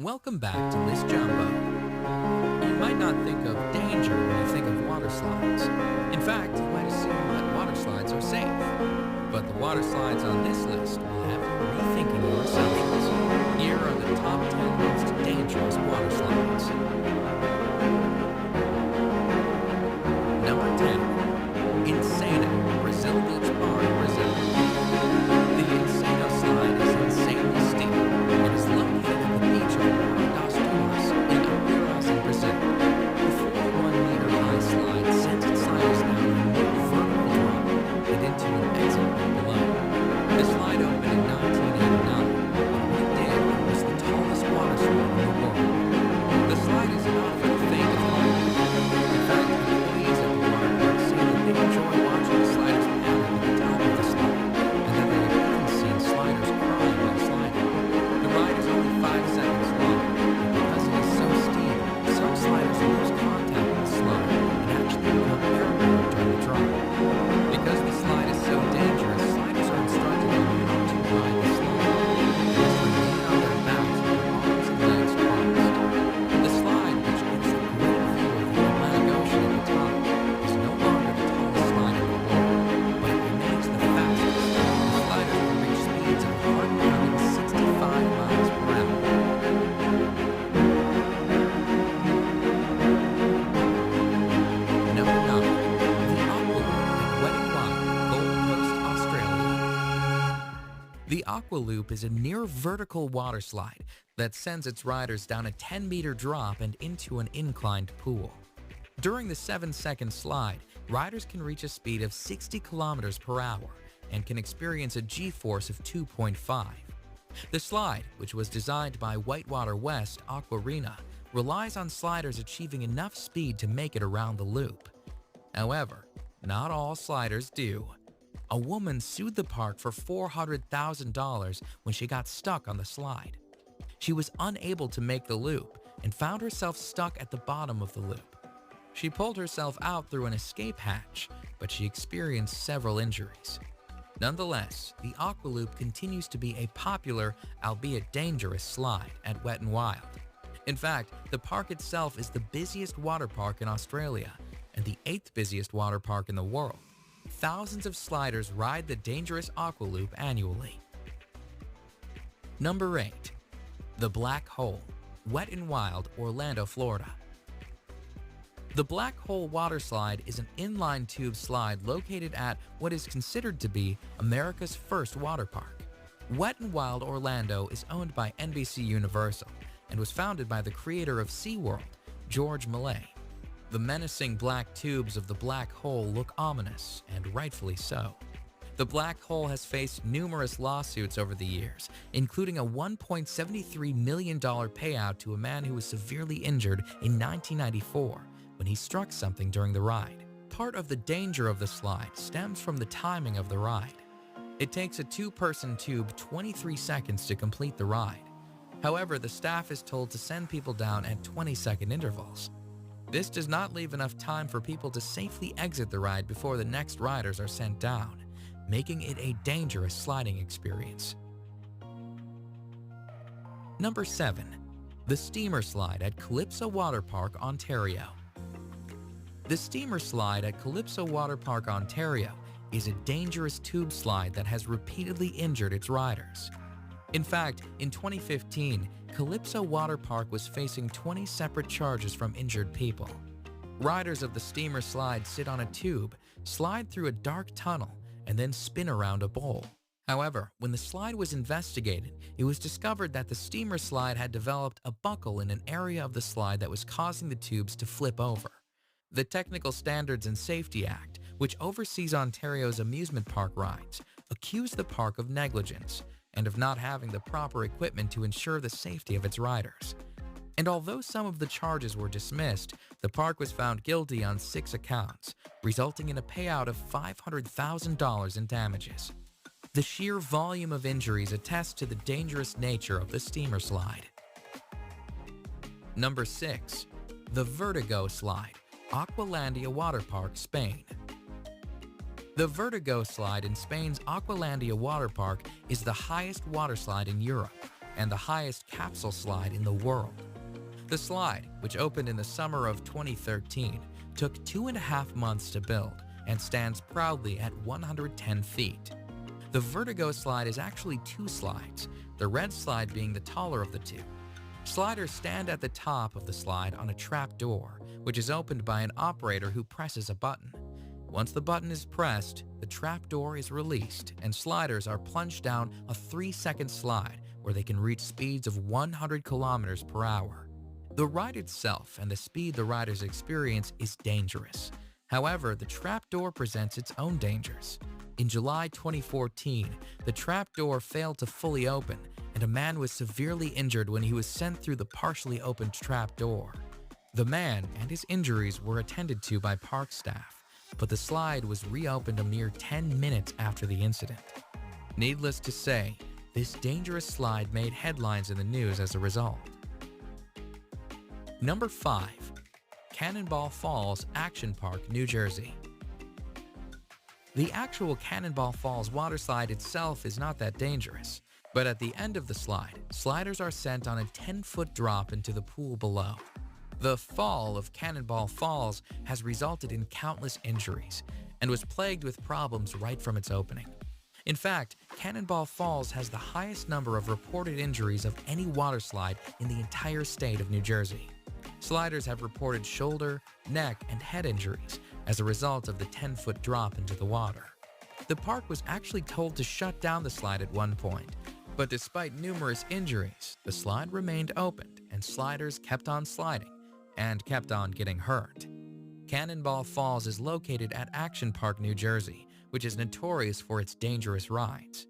Welcome back to Miss Jumbo. You might not think of danger when you think of water slides. In fact, you might assume that water slides are safe. But the water slides on this list will have you rethinking your assumptions. Here are the top 10 most dangerous water slides. Number 10. Insano, Brazil Beach Bar, Brazil. The Insano slide is insanely steep and is located at the beach of Porto das Torres in Honduras in Brazil. The 41-meter-high slide sends its sliders down a new vertical drop and into an exit right below. The slide opened in 1989, and when it did, it was the tallest water slide in the world. The slide is not for the faint of heart. In fact, employees at the water park say that they enjoy watching the sliders panic at the top of the slide, and that they have even seen sliders crying while sliding. The ride is only 5 seconds long, and because it is so steep, some sliders lose contact with the slide and actually become airborne during the drop. Because the slide is so dangerous, sliders are instructed on how to ride the slide. They must remain on their backs with their arms and legs crossed. The slide, which gives a great view of the Atlantic Ocean at the top, is no longer the tallest slide in the world, but it remains the fastest. The sliders can reach speeds of heart-pounding 65 miles per hour. Number 9. The Aqua Loop at Wet n Wild, Gold Coast, Australia. The Aqua Loop is a near-vertical water slide that sends its riders down a 10-meter drop and into an inclined pool. During the 7-second slide, riders can reach a speed of 60 kilometers per hour and can experience a G-force of 2.5. The slide, which was designed by Whitewater West Aquarena, relies on sliders achieving enough speed to make it around the loop. However, not all sliders do. A woman sued the park for $400,000 when she got stuck on the slide. She was unable to make the loop and found herself stuck at the bottom of the loop. She pulled herself out through an escape hatch, but she experienced several injuries. Nonetheless, the Aqua Loop continues to be a popular, albeit dangerous, slide at Wet n Wild. In fact, the park itself is the busiest water park in Australia and the 8th busiest water park in the world. Thousands of sliders ride the dangerous Aqua Loop annually. Number 8. The Black Hole, Wet n Wild, Orlando, Florida. The Black Hole water slide is an inline tube slide located at what is considered to be America's first water park. Wet n Wild Orlando is owned by NBC Universal and was founded by the creator of SeaWorld, George Millay. The menacing black tubes of the black hole look ominous, and rightfully so. The black hole has faced numerous lawsuits over the years, including a $1.73 million payout to a man who was severely injured in 1994 when he struck something during the ride. Part of the danger of the slide stems from the timing of the ride. It takes a 2-person tube 23 seconds to complete the ride. However, the staff is told to send people down at 20-second intervals. This does not leave enough time for people to safely exit the ride before the next riders are sent down, making it a dangerous sliding experience. Number 7. The Steamer Slide at Calypso Water Park, Ontario. The Steamer Slide at Calypso Water Park, Ontario is a dangerous tube slide that has repeatedly injured its riders. In fact, in 2015, Calypso Water Park was facing 20 separate charges from injured people. Riders of the Steamer Slide sit on a tube, slide through a dark tunnel, and then spin around a bowl. However, when the slide was investigated, it was discovered that the Steamer Slide had developed a buckle in an area of the slide that was causing the tubes to flip over. The Technical Standards and Safety Act, which oversees Ontario's amusement park rides, accused the park of negligence and of not having the proper equipment to ensure the safety of its riders. And although some of the charges were dismissed, the park was found guilty on 6 accounts, resulting in a payout of $500,000 in damages. The sheer volume of injuries attests to the dangerous nature of the Steamer Slide. Number 6. The Vertigo Slide, Aqualandia Water Park, Spain. The Vertigo Slide in Spain's Aqualandia Water Park is the highest water slide in Europe, and the highest capsule slide in the world. The slide, which opened in the summer of 2013, took 2.5 months to build and stands proudly at 110 feet. The Vertigo slide is actually 2 slides, the red slide being the taller of the 2. Sliders stand at the top of the slide on a trap door, which is opened by an operator who presses a button. Once the button is pressed, the trap door is released and sliders are plunged down a 3-second slide where they can reach speeds of 100 kilometers per hour. The ride itself and the speed the riders experience is dangerous. However, the trap door presents its own dangers. In July 2014, the trap door failed to fully open and a man was severely injured when he was sent through the partially opened trap door. The man and his injuries were attended to by park staff, but the slide was reopened a mere 10 minutes after the incident. Needless to say, this dangerous slide made headlines in the news as a result. Number 5. Cannonball Falls Action Park, New Jersey. The actual Cannonball Falls water slide itself is not that dangerous, but at the end of the slide, sliders are sent on a 10-foot drop into the pool below. The fall of Cannonball Falls has resulted in countless injuries and was plagued with problems right from its opening. In fact, Cannonball Falls has the highest number of reported injuries of any water slide in the entire state of New Jersey. Sliders have reported shoulder, neck, and head injuries as a result of the 10-foot drop into the water. The park was actually told to shut down the slide at one point, but despite numerous injuries, the slide remained opened and sliders kept on sliding and kept on getting hurt. Cannonball Falls is located at Action Park, New Jersey, which is notorious for its dangerous rides.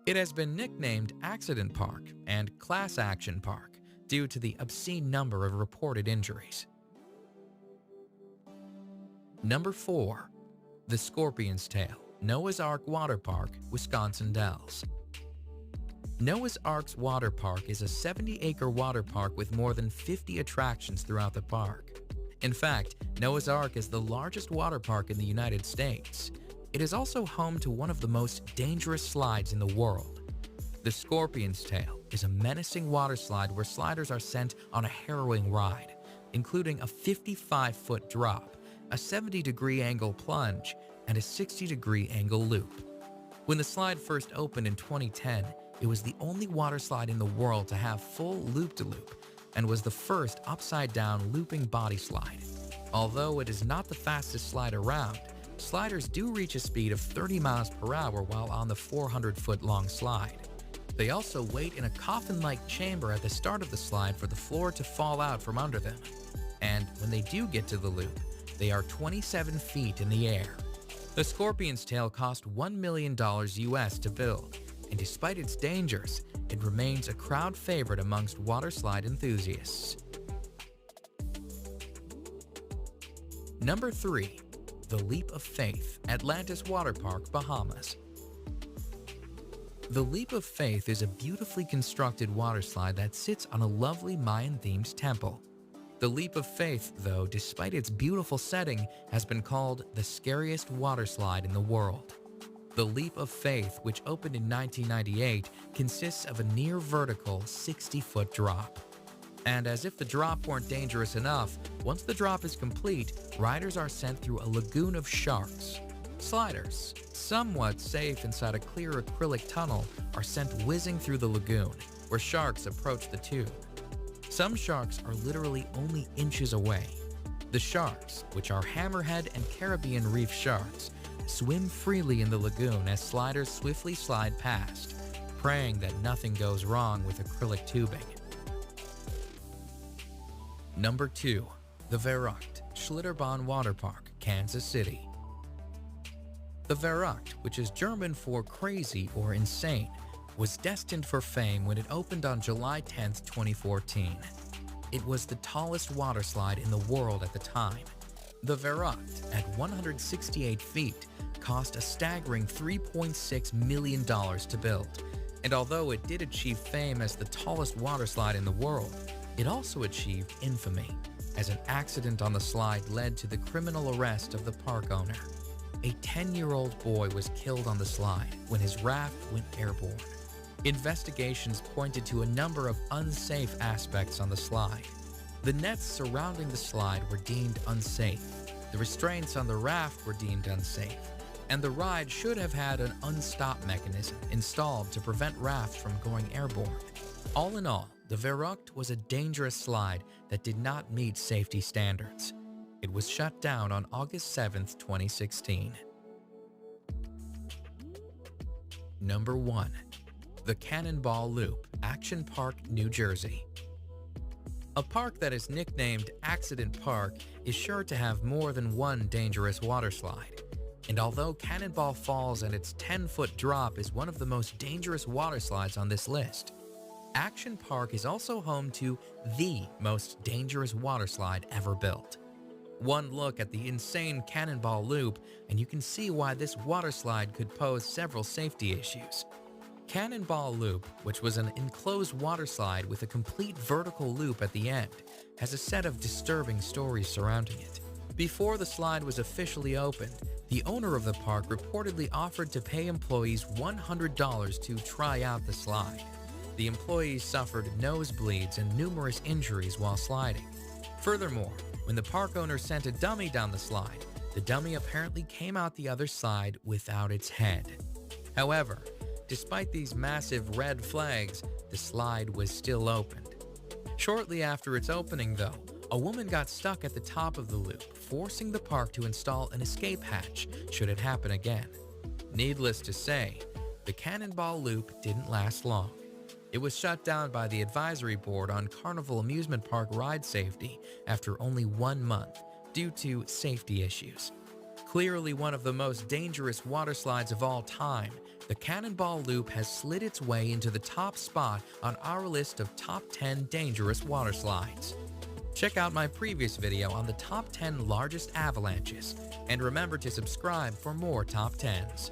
It has been nicknamed Accident Park and Class Action Park due to the obscene number of reported injuries. Number 4. The Scorpion's Tail, Noah's Ark Water Park, Wisconsin Dells. Noah's Ark's Water Park is a 70-acre water park with more than 50 attractions throughout the park. In fact, Noah's Ark is the largest water park in the United States. It is also home to one of the most dangerous slides in the world. The Scorpion's Tail is a menacing water slide where sliders are sent on a harrowing ride, including a 55-foot drop, a 70-degree angle plunge, and a 60-degree angle loop. When the slide first opened in 2010, it was the only water slide in the world to have full loop-de-loop and was the first upside-down looping body slide. Although it is not the fastest slide around, sliders do reach a speed of 30 miles per hour while on the 400-foot-long slide. They also wait in a coffin-like chamber at the start of the slide for the floor to fall out from under them. And when they do get to the loop, they are 27 feet in the air. The Scorpion's Tail cost $1 million US to build, and despite its dangers, it remains a crowd favorite amongst water slide enthusiasts. Number 3. The Leap of Faith, Atlantis Water Park, Bahamas. The Leap of Faith is a beautifully constructed water slide that sits on a lovely Mayan-themed temple. The Leap of Faith, though, despite its beautiful setting, has been called the scariest water slide in the world. The Leap of Faith, which opened in 1998, consists of a near-vertical 60-foot drop. And as if the drop weren't dangerous enough, once the drop is complete, riders are sent through a lagoon of sharks. Sliders, somewhat safe inside a clear acrylic tunnel, are sent whizzing through the lagoon, where sharks approach the tube. Some sharks are literally only inches away. The sharks, which are hammerhead and Caribbean reef sharks, swim freely in the lagoon as sliders swiftly slide past, praying that nothing goes wrong with acrylic tubing. Number 2. The Verrückt Schlitterbahn Water Park, Kansas City. The Verrückt, which is German for crazy or insane, was destined for fame when it opened on July 10, 2014. It was the tallest water slide in the world at the time. The Verrückt, at 168 feet, cost a staggering $3.6 million to build, and although it did achieve fame as the tallest water slide in the world, it also achieved infamy, as an accident on the slide led to the criminal arrest of the park owner. A 10-year-old boy was killed on the slide when his raft went airborne. Investigations pointed to a number of unsafe aspects on the slide. The nets surrounding the slide were deemed unsafe, the restraints on the raft were deemed unsafe, and the ride should have had an unstop mechanism installed to prevent rafts from going airborne. All in all, the Verrucht was a dangerous slide that did not meet safety standards. It was shut down on August 7, 2016. Number 1. The Cannonball Loop, Action Park, New Jersey. A park that is nicknamed Accident Park is sure to have more than one dangerous waterslide. And although Cannonball Falls and its 10-foot drop is one of the most dangerous waterslides on this list, Action Park is also home to the most dangerous waterslide ever built. One look at the insane Cannonball Loop and you can see why this waterslide could pose several safety issues. Cannonball Loop, which was an enclosed waterslide with a complete vertical loop at the end, has a set of disturbing stories surrounding it. Before the slide was officially opened, the owner of the park reportedly offered to pay employees $100 to try out the slide. The employees suffered nosebleeds and numerous injuries while sliding. Furthermore, when the park owner sent a dummy down the slide, the dummy apparently came out the other side without its head. However, despite these massive red flags, the slide was still opened. Shortly after its opening, though, a woman got stuck at the top of the loop, forcing the park to install an escape hatch should it happen again. Needless to say, the Cannonball Loop didn't last long. It was shut down by the Advisory Board on Carnival Amusement Park ride safety after only 1 month due to safety issues. Clearly one of the most dangerous waterslides of all time, the Cannonball Loop has slid its way into the top spot on our list of top 10 dangerous waterslides. Check out my previous video on the top 10 largest avalanches, and remember to subscribe for more top 10s.